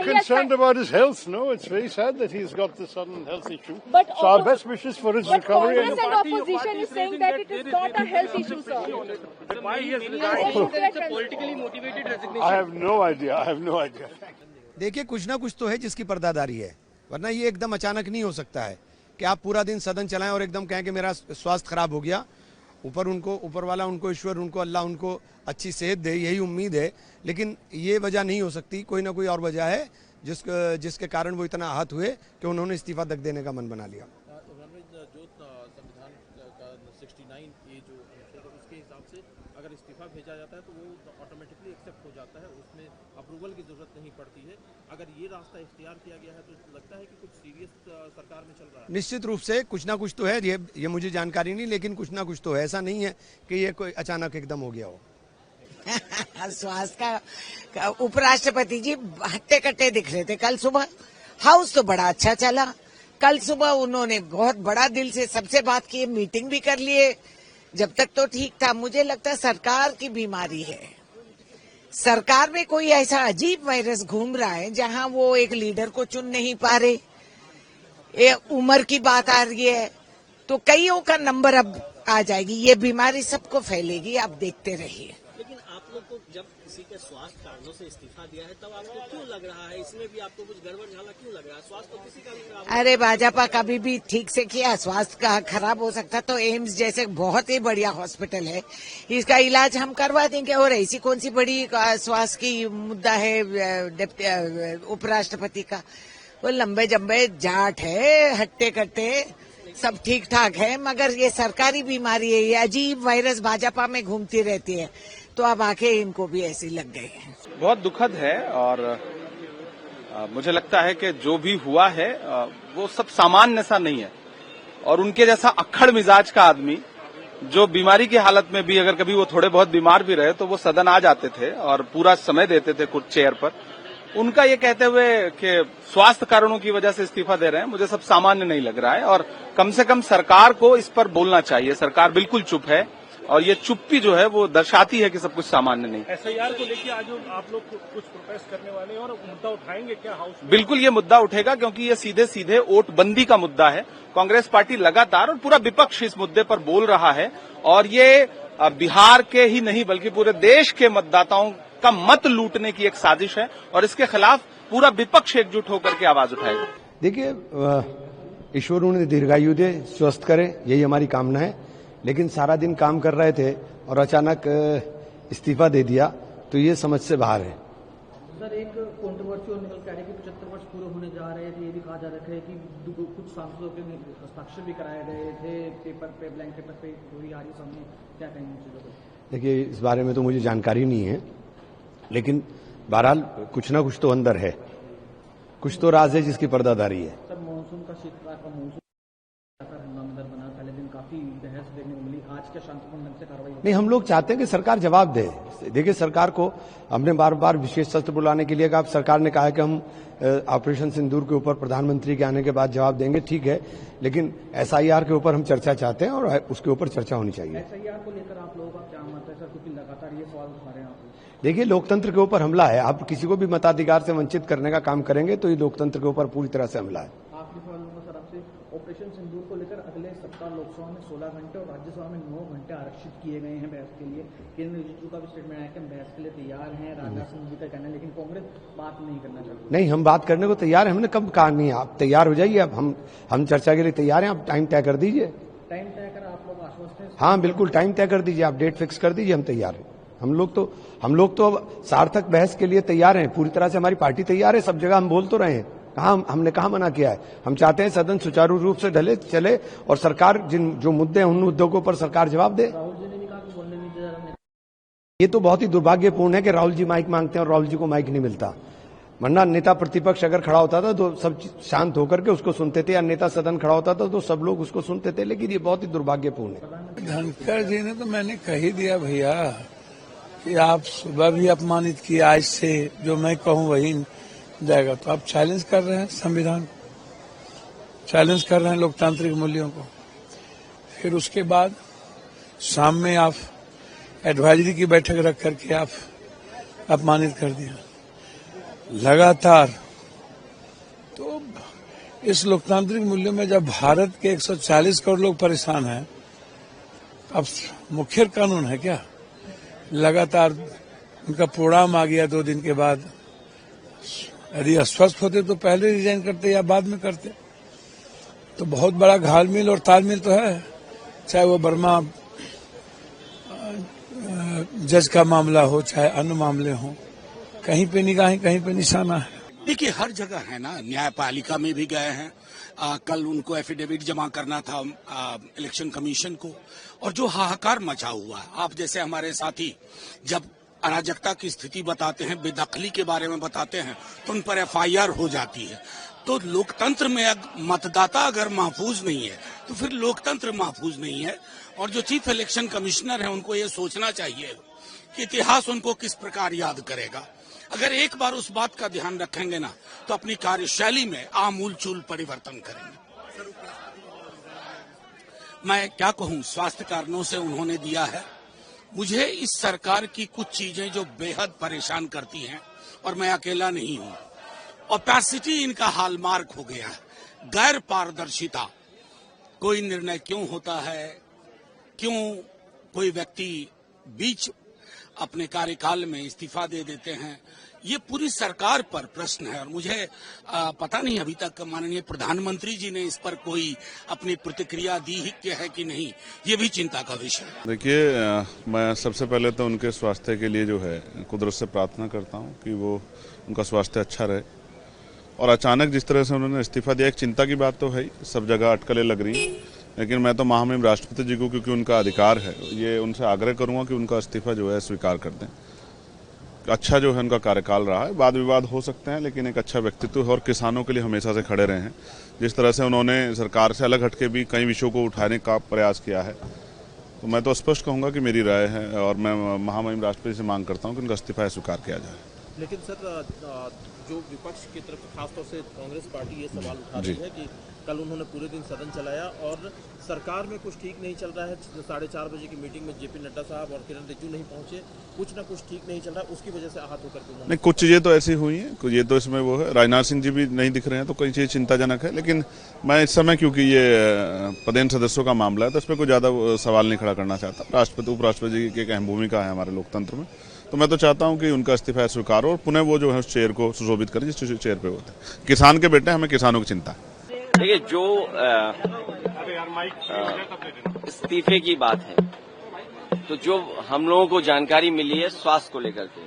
concerned about his health. No, it's very sad that he's got this sudden health issue. But so our best wishes for his recovery. Congress and opposition is saying that it is not a health issue, sir. Why he has resigned? It's a politically motivated resignation. I have no idea. देखिए, कुछ ना कुछ तो है जिसकी पर्दादारी है, वरना ये एकदम अचानक नहीं हो सकता है कि आप पूरा दिन सदन चलाएं और एकदम कहें कि मेरा स्वास्थ्य खराब हो गया। ऊपर वाला उनको, ईश्वर उनको, अल्लाह उनको अच्छी सेहत दे, यही उम्मीद है। लेकिन ये वजह नहीं हो सकती, कोई ना कोई और वजह है जिसके कारण वो इतना आहत हुए कि उन्होंने इस्तीफा तक देने का मन बना लिया। जो संविधान का 69 ये जो उसके हिसाब से अगर इस्तीफा भेजा जाता है तो वो ऑटोमेटिकली एक्सेप्ट हो जाता है, उसमें अप्रूवल की जरूरत नहीं पड़ती है। अगर ये रास्ता इख्तियार किया गया है तो लगता है कि कुछ सीरियस सरकार में चल रहा है। निश्चित रूप से कुछ ना कुछ तो है, ये मुझे जानकारी नहीं, लेकिन कुछ ना कुछ तो है। ऐसा नहीं है कि ये कोई अचानक एकदम हो गया हो। स्वास्थ्य का उपराष्ट्रपति जी हट्टे कट्टे दिख रहे थे कल सुबह। हाउस तो बड़ा अच्छा चला। कल सुबह उन्होंने बहुत बड़ा दिल से सबसे बात की, मीटिंग भी कर लिए। जब तक तो ठीक था। मुझे लगता है सरकार की बीमारी है। सरकार में कोई ऐसा अजीब वायरस घूम रहा है जहां वो एक लीडर को चुन नहीं पा रहे। उम्र की बात आ रही है तो कईयों का नंबर अब आ जाएगी। ये बीमारी सबको फैलेगी, आप देखते रहिए। लेकिन आप लोग को जब किसी के स्वास्थ्य कारणों से इस्तीफा दिया है तब आपको क्यों लग रहा है, इसमें भी आपको कुछ गड़बड़ झाला क्यों लग रहा है? स्वास्थ्य तो किसी का भी खराब। अरे भाजपा कभी भी ठीक से किया, स्वास्थ्य का खराब हो सकता तो एम्स जैसे बहुत ही बढ़िया हॉस्पिटल है, इसका इलाज हम करवा देंगे। और ऐसी कौन सी बड़ी स्वास्थ्य की मुद्दा है उपराष्ट्रपति का? वो लंबे जम्बे जाट है, हट्टे कट्टे सब ठीक ठाक है, मगर ये सरकारी बीमारी है। ये अजीब वायरस भाजपा में घूमती रहती है, तो अब आके इनको भी ऐसी लग गई है। बहुत दुखद है और मुझे लगता है कि जो भी हुआ है वो सब सामान्य सा नहीं है। और उनके जैसा अक्खड़ मिजाज का आदमी जो बीमारी की हालत में भी अगर कभी वो थोड़े बहुत बीमार भी रहे तो वो सदन आ जाते थे और पूरा समय देते थे कुछ चेयर पर। उनका ये कहते हुए कि स्वास्थ्य कारणों की वजह से इस्तीफा दे रहे हैं, मुझे सब सामान्य नहीं लग रहा है। और कम से कम सरकार को इस पर बोलना चाहिए। सरकार बिल्कुल चुप है और ये चुप्पी जो है वो दर्शाती है कि सब कुछ सामान्य नहीं। एसआईआर को लेकर आज आप लोग कुछ प्रोटेस्ट करने वाले हैं और मुद्दा उठाएंगे क्या हाउस में? बिल्कुल ये मुद्दा उठेगा, क्योंकि ये सीधे सीधे वोटबंदी का मुद्दा है। कांग्रेस पार्टी लगातार और पूरा विपक्ष इस मुद्दे पर बोल रहा है और ये बिहार के ही नहीं बल्कि पूरे देश के मतदाताओं का मत लूटने की एक साजिश है और इसके खिलाफ पूरा विपक्ष एकजुट होकर के आवाज उठाएगा। देखिए, ईश्वर उन्हें दीर्घायु दे, स्वस्थ करे, यही हमारी कामना है। लेकिन सारा दिन काम कर रहे थे और अचानक इस्तीफा दे दिया तो ये समझ से बाहर है। सर, एक कंट्रोवर्सी और निकल के आ रही है कि 75 वर्ष पूरे होने जा रहे थे। ये भी कहा जा रहा है कि कुछ सांसदों के हस्ताक्षर भी कराए गए थे पेपर पे, ब्लैंक पेपर पे। पूरी आ रही सामने, क्या कहेंगे चीजों को? देखिए, इस बारे में तो मुझे जानकारी नहीं है, लेकिन बहरहाल कुछ ना कुछ तो अंदर है, कुछ तो राज है जिसकी पर्दादारी है। सर, मानसून का शीतकाल का मौसम हंगामेदार बना, पहले दिन काफी बहस देखने को मिली। आज क्या शांतिपूर्ण ढंग से कार्रवाई? नहीं, हम लोग चाहते हैं कि सरकार जवाब दे। देखिए, सरकार को हमने बार बार विशेष सत्र बुलाने के लिए कहा। सरकार ने कहा कि हम ऑपरेशन सिंदूर के ऊपर प्रधानमंत्री के आने के बाद जवाब देंगे, ठीक है, लेकिन एसआईआर के ऊपर हम चर्चा चाहते हैं और उसके ऊपर चर्चा होनी चाहिए। एसआईआर को लेकर आप लोगों का क्या मत है सर, क्योंकि लगातार ये सवाल उठा रहे हैं आप? देखिए, लोकतंत्र के ऊपर हमला है। आप किसी को भी मताधिकार से वंचित करने का काम करेंगे तो ये लोकतंत्र के ऊपर पूरी तरह से हमला है। आखिरी सवाल होगा सर आपसे, ऑपरेशन सिंदूर को लेकर अगले सप्ताह लोकसभा में 16 घंटे और राज्यसभा में 9 घंटे आरक्षित किए गए हैं बहस के लिए। केंद्रीय रिजिजू का भी स्टेटमेंट आया कि हम बहस के लिए तैयार हैं, राजनाथ सिंह जी का कहना है, लेकिन कांग्रेस बात नहीं करना चाहती। नहीं, हम बात करने को तैयार हैं। हमने कब कहा नहीं? आप तैयार हो जाइए। अब हम चर्चा के लिए तैयार हैं। आप टाइम तय कर दीजिए। टाइम तय कर आप लोग आश्वस्त हैं? हाँ, बिल्कुल, टाइम तय कर दीजिए, आप डेट फिक्स कर दीजिए, हम तैयार हैं। हम लोग तो अब सार्थक बहस के लिए तैयार हैं। पूरी तरह से हमारी पार्टी तैयार है। सब जगह हम बोल तो रहे हैं, हमने कहा मना किया है। हम चाहते हैं सदन सुचारू रूप से चले और सरकार जो मुद्दे हैं उन मुद्दों के ऊपर सरकार जवाब दे। राहुल जी ने भी कहा कि बोलने नहीं दे रहा। ये तो बहुत ही दुर्भाग्यपूर्ण है कि राहुल जी माइक मांगते हैं और राहुल जी को माइक नहीं मिलता। वरना नेता प्रतिपक्ष अगर खड़ा होता था तो सब शांत होकर के उसको सुनते थे, या नेता सदन खड़ा होता था तो सब लोग उसको सुनते थे। लेकिन ये बहुत ही दुर्भाग्यपूर्ण है। धनखड़ जी ने तो मैंने कह ही दिया भैया कि आप सुबह भी अपमानित किए, आज से जो मैं कहूं वही जाएगा। तो आप चैलेंज कर रहे हैं संविधान को, चैलेंज कर रहे हैं लोकतांत्रिक मूल्यों को। फिर उसके बाद शाम में आप एडवाइजरी की बैठक रख करके आप अपमानित कर दिया। लगातार इस लोकतांत्रिक मूल्यों में जब भारत के 140 करोड़ लोग परेशान हैं, अब मुख्य कानून है क्या? लगातार उनका प्रोग्राम आ गया 2 दिन के बाद, यदि अस्वस्थ होते तो पहले रिजाइन करते या बाद में करते। तो बहुत बड़ा घालमेल और तालमेल तो है, चाहे वो वर्मा जज का मामला हो, चाहे अन्य मामले हो, कहीं पे निगाहें कहीं पे निशाना है। देखिए हर जगह है ना, न्यायपालिका में भी गए हैं, कल उनको एफिडेविट जमा करना था इलेक्शन कमीशन को, और जो हाहाकार मचा हुआ है, आप जैसे हमारे साथी जब अराजकता की स्थिति बताते हैं, बेदखली के बारे में बताते हैं, तो उन पर एफआईआर हो जाती है। तो लोकतंत्र में मतदाता अगर महफूज नहीं है तो फिर लोकतंत्र महफूज नहीं है। और जो चीफ इलेक्शन कमिश्नर है उनको ये सोचना चाहिए कि इतिहास उनको किस प्रकार याद करेगा। अगर एक बार उस बात का ध्यान रखेंगे ना तो अपनी कार्यशैली में आमूलचूल परिवर्तन करेंगे। मैं क्या कहूं, स्वास्थ्य कारणों से उन्होंने दिया है। मुझे इस सरकार की कुछ चीजें जो बेहद परेशान करती हैं, और मैं अकेला नहीं हूं। ओपेसिटी इनका हॉलमार्क हो गया है, गैर पारदर्शिता। कोई निर्णय क्यों होता है, क्यों कोई व्यक्ति बीच अपने कार्यकाल में इस्तीफा दे देते हैं, ये पूरी सरकार पर प्रश्न है। और मुझे पता नहीं अभी तक माननीय प्रधानमंत्री जी ने इस पर कोई अपनी प्रतिक्रिया दी है कि नहीं, ये भी चिंता का विषय है। देखिए, मैं सबसे पहले तो उनके स्वास्थ्य के लिए जो है कुदरत से प्रार्थना करता हूं कि वो उनका स्वास्थ्य अच्छा रहे। और अचानक जिस तरह से उन्होंने इस्तीफा दिया, एक चिंता की बात तो है, सब जगह अटकलें लग रही हैं, लेकिन मैं तो महामहिम राष्ट्रपति जी को, क्योंकि उनका अधिकार है, ये उनसे आग्रह करूंगा कि उनका इस्तीफा जो है स्वीकार कर दें। अच्छा जो है उनका कार्यकाल रहा है, वाद विवाद हो सकते हैं, लेकिन एक अच्छा व्यक्तित्व है और किसानों के लिए हमेशा से खड़े रहे हैं। जिस तरह से उन्होंने सरकार से अलग हटके भी कई विषयों को उठाने का प्रयास किया है, तो मैं तो स्पष्ट कहूंगा कि मेरी राय है और मैं महामहिम राष्ट्रपति से मांग करता हूं कि उनका इस्तीफा स्वीकार किया जाए। लेकिन सर, जो विपक्ष की तरफ खासतौर से कांग्रेस पार्टी ये सवाल उठा रही है कि कल उन्होंने पूरे दिन सदन चलाया और सरकार में कुछ ठीक नहीं चल रहा है। 4:30 बजे की मीटिंग में जेपी नड्डा साहब और किरण रिजिजू नहीं पहुंचे, कुछ ना कुछ ठीक नहीं चल रहा है, उसकी वजह से आहत होकर के नहीं, कुछ चीजें तो ऐसी हुई हैं, ये तो इसमें वो है, राजनाथ सिंह जी भी नहीं दिख रहे हैं, तो कई चीजें चिंताजनक है। लेकिन मैं इस समय, क्योंकि ये पदेन सदस्यों का मामला है, तो इसमें कोई ज्यादा सवाल नहीं खड़ा करना चाहता। राष्ट्रपति उपराष्ट्रपति जी की एक अहम भूमिका है हमारे लोकतंत्र में, तो मैं तो चाहता हूं कि उनका इस्तीफा स्वीकार हो और पुनः वो जो है उस चेयर को सुशोभित करें जिस चेयर पे होते हैं। किसान के बेटे, हमें किसानों की चिंता है। देखिए, जो इस्तीफे की बात है, तो जो हम लोगों को जानकारी मिली है स्वास्थ्य को लेकर के,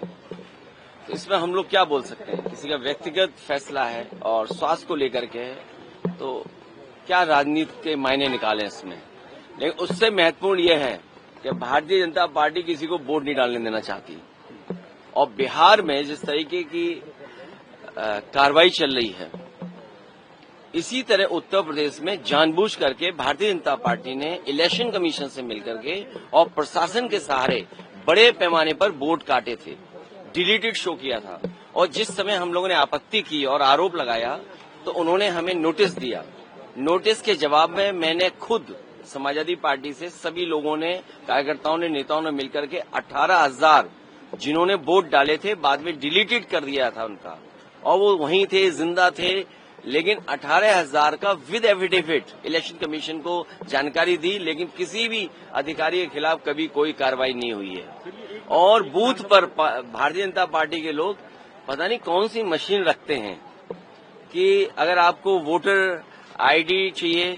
तो इसमें हम लोग क्या बोल सकते हैं, किसी का व्यक्तिगत फैसला है और स्वास्थ्य को लेकर के है, तो क्या राजनीति के मायने निकाले इसमें। लेकिन उससे महत्वपूर्ण यह है कि भारतीय जनता पार्टी किसी को वोट नहीं डालने देना चाहती, और बिहार में जिस तरीके की कार्रवाई चल रही है, इसी तरह उत्तर प्रदेश में जानबूझ करके भारतीय जनता पार्टी ने इलेक्शन कमीशन से मिलकर के और प्रशासन के सहारे बड़े पैमाने पर वोट काटे थे, डिलीटेड शो किया था। और जिस समय हम लोगों ने आपत्ति की और आरोप लगाया तो उन्होंने हमें नोटिस दिया। नोटिस के जवाब में मैंने खुद समाजवादी पार्टी से सभी लोगों ने, कार्यकर्ताओं ने, नेताओं ने मिलकर के 18,000 जिन्होंने वोट डाले थे बाद में डिलीटेड कर दिया था उनका, और वो वहीं थे, जिंदा थे, लेकिन 18,000 का विद एफिडेविट इलेक्शन कमीशन को जानकारी दी, लेकिन किसी भी अधिकारी के खिलाफ कभी कोई कार्रवाई नहीं हुई है। और बूथ पर भारतीय जनता पार्टी के लोग पता नहीं कौन सी मशीन रखते हैं कि अगर आपको वोटर आईडी चाहिए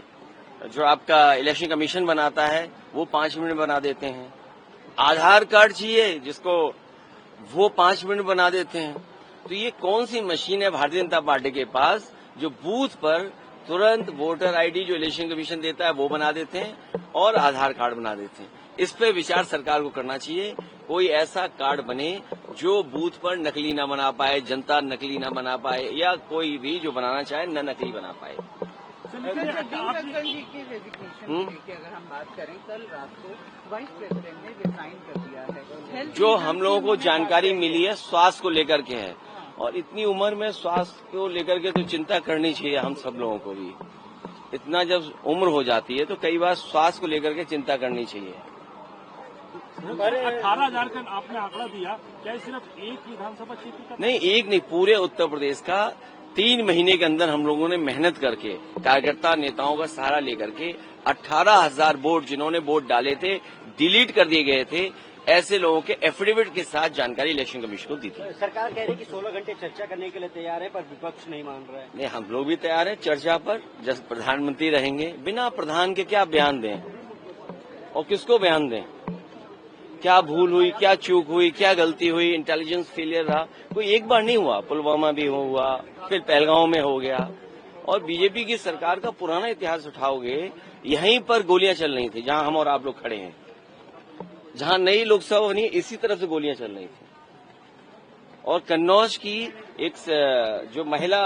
जो आपका इलेक्शन कमीशन बनाता है, वो 5 मिनट बना देते हैं। आधार कार्ड चाहिए जिसको, वो 5 मिनट बना देते हैं। तो ये कौन सी मशीन है भारतीय जनता पार्टी के पास जो बूथ पर तुरंत वोटर आईडी जो इलेक्शन कमीशन देता है वो बना देते हैं और आधार कार्ड बना देते हैं। इस पे विचार सरकार को करना चाहिए। कोई ऐसा कार्ड बने जो बूथ पर नकली ना बना पाए, जनता नकली ना बना पाए, या कोई भी जो बनाना चाहे न नकली बना पाए। अगर हम बात करें, कल रात को वाइस प्रेसिडेंट ने रिजाइन कर दिया है। जो हम लोगों को जानकारी मिली है स्वास्थ्य को लेकर के है, और इतनी उम्र में स्वास्थ्य को लेकर के तो चिंता करनी चाहिए हम सब लोगों को भी। इतना जब उम्र हो जाती है तो कई बार स्वास्थ्य को लेकर के चिंता करनी चाहिए। 18,000 का आपने आंकड़ा दिया, क्या सिर्फ एक विधानसभा क्षेत्र का? नहीं, एक नहीं, पूरे उत्तर प्रदेश का 3 महीने के अंदर हम लोगों ने मेहनत करके कार्यकर्ता नेताओं का सहारा लेकर के 18,000 वोट जिन्होंने वोट डाले थे डिलीट कर दिए गए थे, ऐसे लोगों के एफिडेविट के साथ जानकारी इलेक्शन कमीशन को दी थी। सरकार कह रही कि 16 घंटे चर्चा करने के लिए तैयार है, पर विपक्ष नहीं मान रहा है। नहीं, हम लोग भी तैयार हैं चर्चा पर। जब प्रधानमंत्री रहेंगे, बिना प्रधान के क्या बयान दें और किसको बयान दें? क्या भूल हुई, क्या चूक हुई, क्या गलती हुई, इंटेलिजेंस फेलियर रहा, कोई एक बार नहीं हुआ। पुलवामा भी हुआ, फिर पहलगांव में हो गया। और बीजेपी की सरकार का पुराना इतिहास उठाओगे, यहीं पर गोलियां चल रही थी जहां हम और आप लोग खड़े हैं। जहां नई लोकसभा बनी, इसी तरफ से गोलियां चल रही थी। और कन्नौज की एक जो महिला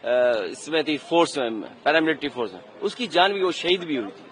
इसमें थी, फोर्स में, पैरामिलिट्री फोर्स में, उसकी जान भी, वो शहीद भी हुई थी।